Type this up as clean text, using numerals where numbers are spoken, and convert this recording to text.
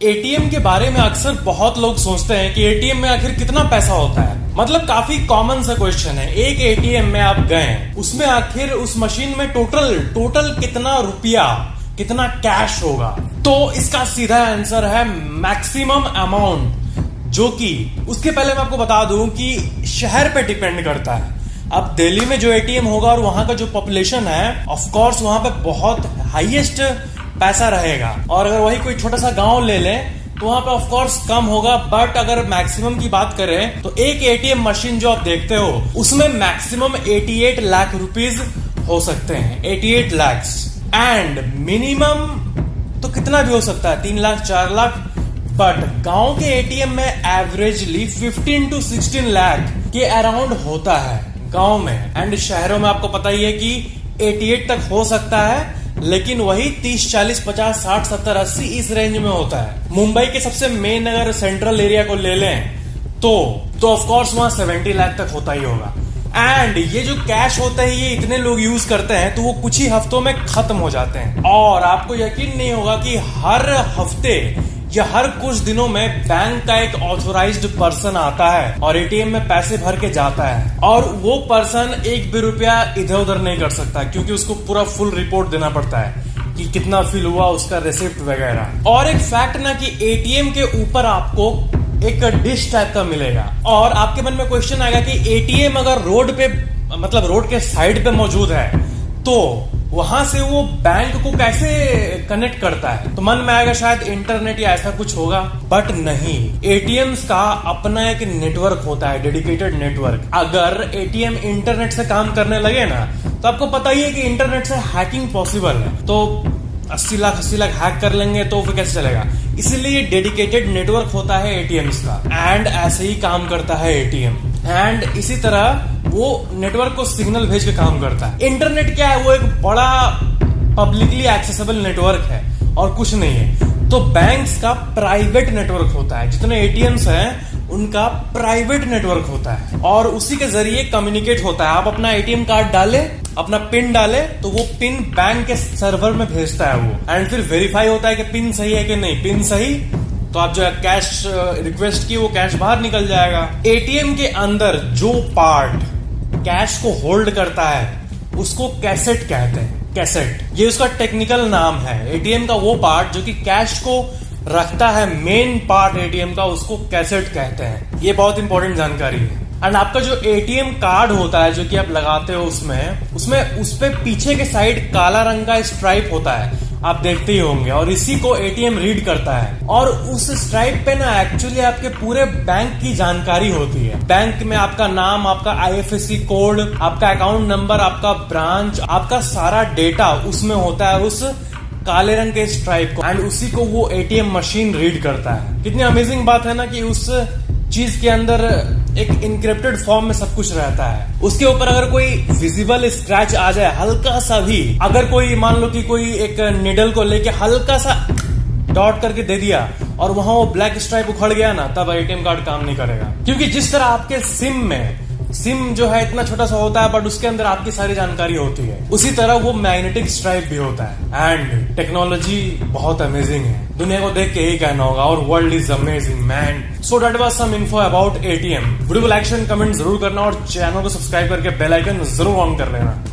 ATM के बारे में अक्सर बहुत लोग सोचते हैं कि एटीएम में आखिर कितना पैसा होता है। मतलब काफी कॉमन सा क्वेश्चन है। एक एटीएम में आप गए, उसमें आखिर उस मशीन में टोटल कितना रुपया, कितना कैश होगा? तो इसका सीधा आंसर है मैक्सिमम अमाउंट, जो कि उसके पहले मैं आपको बता दूं कि शहर पे डिपेंड करता है। अब दिल्ली में जो एटीएम होगा और वहां का जो पॉपुलेशन है, ऑफ कोर्स वहां पे बहुत हाईएस्ट पैसा रहेगा। और अगर वही कोई छोटा सा गांव ले लें तो वहां पे ऑफ कोर्स कम होगा। बट अगर मैक्सिमम की बात करें तो एक एटीएम मशीन जो आप देखते हो उसमें मैक्सिमम 88 लाख रुपीज हो सकते हैं, 88 लाख। एंड मिनिमम तो कितना भी हो सकता है, 3 लाख 4 लाख। बट गांव के एटीएम में एवरेजली 15 to 16 लाख के अराउंड होता है गांव में। एंड शहरों में आपको पता ही है कि 88 तक हो सकता है, लेकिन वही 30, 40, 50, 60, 70, 80 इस रेंज में होता है। मुंबई के सबसे मेन अगर सेंट्रल एरिया को ले लें तो ऑफ कोर्स वहां 70 लाख तक होता ही होगा। एंड ये जो कैश होता है ये इतने लोग यूज करते हैं तो वो कुछ ही हफ्तों में खत्म हो जाते हैं। और आपको यकीन नहीं होगा कि हर हफ्ते या हर कुछ दिनों में बैंक का एक ऑथोराइज्ड पर्सन आता है और एटीएम में पैसे भर के जाता है। और वो पर्सन एक भी रुपया इधर उधर नहीं कर सकता, क्योंकि उसको पूरा फुल रिपोर्ट देना पड़ता है कि कितना फिल हुआ, उसका रिसिप्ट वगैरह। और एक फैक्ट ना कि एटीएम के ऊपर आपको एक डिश टाइप का मिलेगा। और आपके मन में क्वेश्चन आएगा कि एटीएम अगर रोड पे, मतलब रोड के साइड पे मौजूद है, तो वहां से वो बैंक को कैसे कनेक्ट करता है? तो मन में आएगा शायद इंटरनेट या ऐसा कुछ होगा। बट नहीं, एटीएम्स का अपना एक नेटवर्क होता है, डेडिकेटेड नेटवर्क। अगर एटीएम इंटरनेट से काम करने लगे ना, तो आपको पता ही है कि इंटरनेट से हैकिंग पॉसिबल है। तो 80 लाख हैक कर लेंगे तो फिर कैसे चलेगा? इसीलिए डेडिकेटेड नेटवर्क होता है एटीएम्स का। एंड ऐसे ही काम करता है एटीएम। एंड इसी तरह वो नेटवर्क को सिग्नल भेज के काम करता है। इंटरनेट क्या है? वो एक बड़ा पब्लिकली एक्सेसिबल नेटवर्क है और कुछ नहीं है। तो बैंक्स का प्राइवेट नेटवर्क होता है, जितने एटीएम्स हैं उनका प्राइवेट नेटवर्क होता है और उसी के जरिए कम्युनिकेट होता है। आप अपना एटीएम कार्ड डाले, अपना पिन डाले, तो वो पिन बैंक के सर्वर में भेजता है वो। एंड फिर वेरीफाई होता है कि पिन सही है कि नहीं। पिन सही तो आप जो है कैश रिक्वेस्ट की, वो कैश बाहर निकल जाएगा। एटीएम के अंदर जो पार्ट कैश को होल्ड करता है उसको कैसेट कहते हैं। कैसेट ये उसका टेक्निकल नाम है। एटीएम का वो पार्ट जो कि कैश को रखता है, मेन पार्ट एटीएम का, उसको कैसेट कहते हैं। ये बहुत इंपॉर्टेंट जानकारी है। एंड आपका जो एटीएम कार्ड होता है जो कि आप लगाते हो उसमें उस पे पीछे के साइड काला रंग का स्ट्राइप होता है, आप देखते ही होंगे। और इसी को एटीएम रीड करता है। और उस स्ट्राइप पे ना एक्चुअली आपके पूरे बैंक की जानकारी होती है। बैंक में आपका नाम, आपका आईएफएससी कोड, आपका अकाउंट नंबर, आपका ब्रांच, आपका सारा डेटा उसमें होता है, उस काले रंग के स्ट्राइप को। एंड उसी को वो एटीएम मशीन रीड करता है। कितनी अमेजिंग बात है ना कि उस चीज के अंदर एक इनक्रिप्टेड फॉर्म में सब कुछ रहता है। उसके ऊपर अगर कोई विजिबल स्क्रैच आ जाए, हल्का सा भी, अगर कोई मान लो कि कोई एक निडल को लेके हल्का सा डॉट करके दे दिया और वहां वो ब्लैक स्ट्राइप उखड़ गया ना, तब एटीएम कार्ड काम नहीं करेगा। क्योंकि जिस तरह आपके सिम जो है इतना छोटा सा होता है बट उसके अंदर आपकी सारी जानकारी होती है, उसी तरह वो मैग्नेटिक स्ट्राइप भी होता है। एंड टेक्नोलॉजी बहुत अमेजिंग है, दुनिया को देख के यही कहना होगा। और world is amazing man. So that was some info about ATM. Video को लाइक, शेयर, कमेंट जरूर करना और चैनल को सब्सक्राइब करके बेल आइकन जरूर ऑन कर लेना।